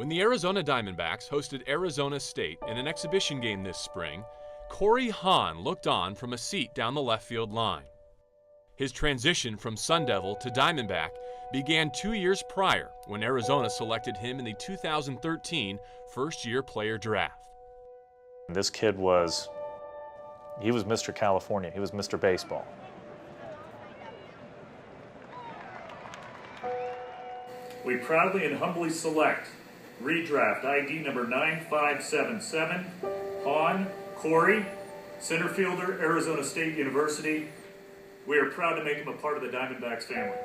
When the Arizona Diamondbacks hosted Arizona State in an exhibition game this spring, Cory Hahn looked on from a seat down the left field line. His transition from Sun Devil to Diamondback began 2 years prior when Arizona selected him in the 2013 first-year player draft. This kid was Mr. California. He was Mr. Baseball. We proudly and humbly select redraft ID number 9577, Hahn Cory, center fielder, Arizona State University. We are proud to make him a part of the Diamondbacks family.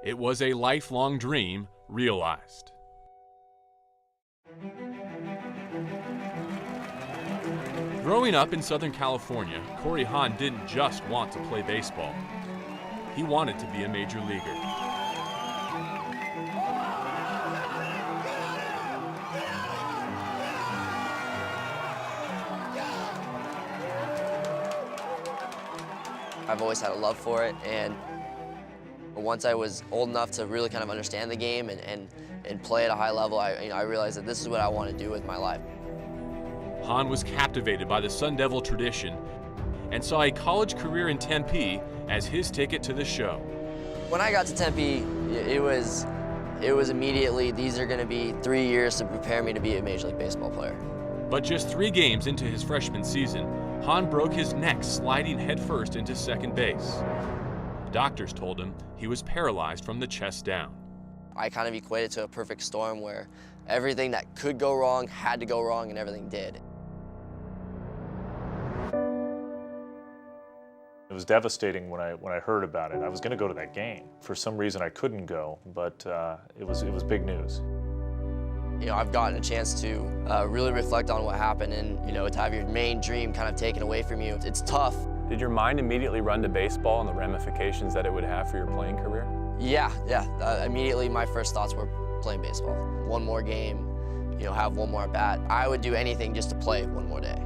It was a lifelong dream realized. Growing up in Southern California, Cory Hahn didn't just want to play baseball. He wanted to be a major leaguer. I've always had a love for it, and once I was old enough to really kind of understand the game and play at a high level, I realized that this is what I want to do with my life. Hahn was captivated by the Sun Devil tradition and saw a college career in Tempe as his ticket to the show. When I got to Tempe, it was immediately, these are going to be 3 years to prepare me to be a Major League Baseball player. But just 3 games into his freshman season, Hahn broke his neck sliding headfirst into second base. Doctors told him he was paralyzed from the chest down. I kind of equated to a perfect storm where everything that could go wrong had to go wrong, and everything did. It was devastating when I heard about it. I was going to go to that game. For some reason, I couldn't go, but it was big news. You know, I've gotten a chance to really reflect on what happened, and to have your main dream kind of taken away from you. It's tough. Did your mind immediately run to baseball and the ramifications that it would have for your playing career? Yeah. Immediately, my first thoughts were playing baseball. One more game, have one more at bat. I would do anything just to play one more day.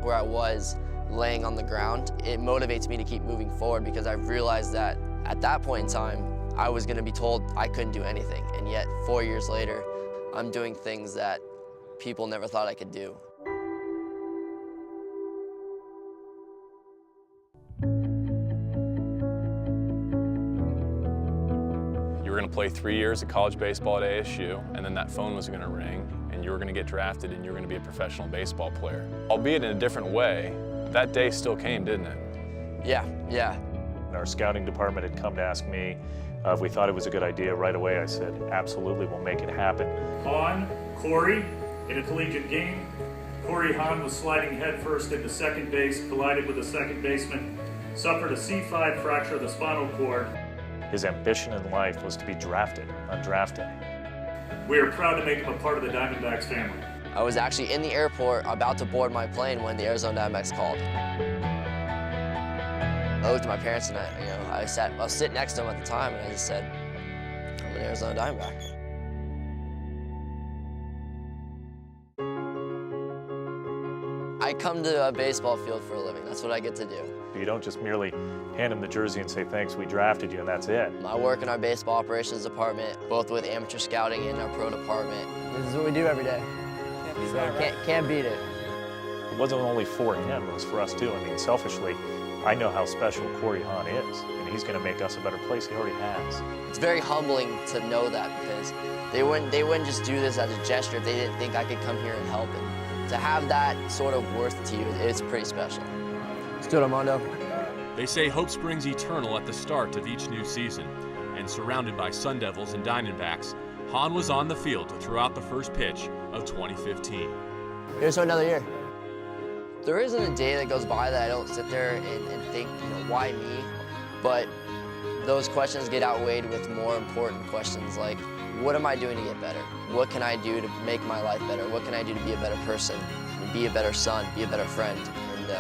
Where I was laying on the ground, it motivates me to keep moving forward because I've realized that at that point in time, I was going to be told I couldn't do anything, and yet 4 years later, I'm doing things that people never thought I could do. You were going to play 3 years of college baseball at ASU, and then that phone was going to ring, and you were going to get drafted, and you were going to be a professional baseball player. Albeit in a different way, that day still came, didn't it? Yeah. And our scouting department had come to ask me if we thought it was a good idea. Right away I said, absolutely, we'll make it happen. Hahn Cory, in a collegiate game, Cory Hahn was sliding headfirst into second base, collided with a second baseman, suffered a C5 fracture of the spinal cord. His ambition in life was to be drafted, undrafted. We are proud to make him a part of the Diamondbacks family. I was actually in the airport about to board my plane when the Arizona Diamondbacks called. I looked at my parents and I was sitting next to them at the time, and I just said, I'm an Arizona Diamondback. I come to a baseball field for a living. That's what I get to do. You don't just merely hand them the jersey and say, thanks, we drafted you, and that's it. I work in our baseball operations department, both with amateur scouting and our pro department. This is what we do every day. Can't beat it. It wasn't only for him, it was for us too. I mean, selfishly, I know how special Cory Hahn is, and he's going to make us a better place. He already has. It's very humbling to know that, because they wouldn't just do this as a gesture if they didn't think I could come here and help. And to have that sort of worth to you, it's pretty special. Let's do it, Armando. They say hope springs eternal at the start of each new season, and surrounded by Sun Devils and Diamondbacks, Hahn was on the field to throw out the first pitch of 2015. Here's to another year. There isn't a day that goes by that I don't sit there and think, why me? But those questions get outweighed with more important questions like, what am I doing to get better? What can I do to make my life better? What can I do to be a better person, be a better son, be a better friend? And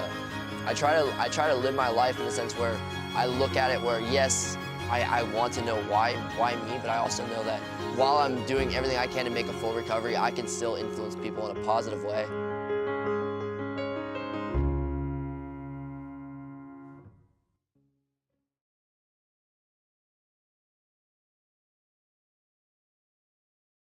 I try to live my life in the sense where I look at it where, yes, I want to know why me, but I also know that while I'm doing everything I can to make a full recovery, I can still influence people in a positive way.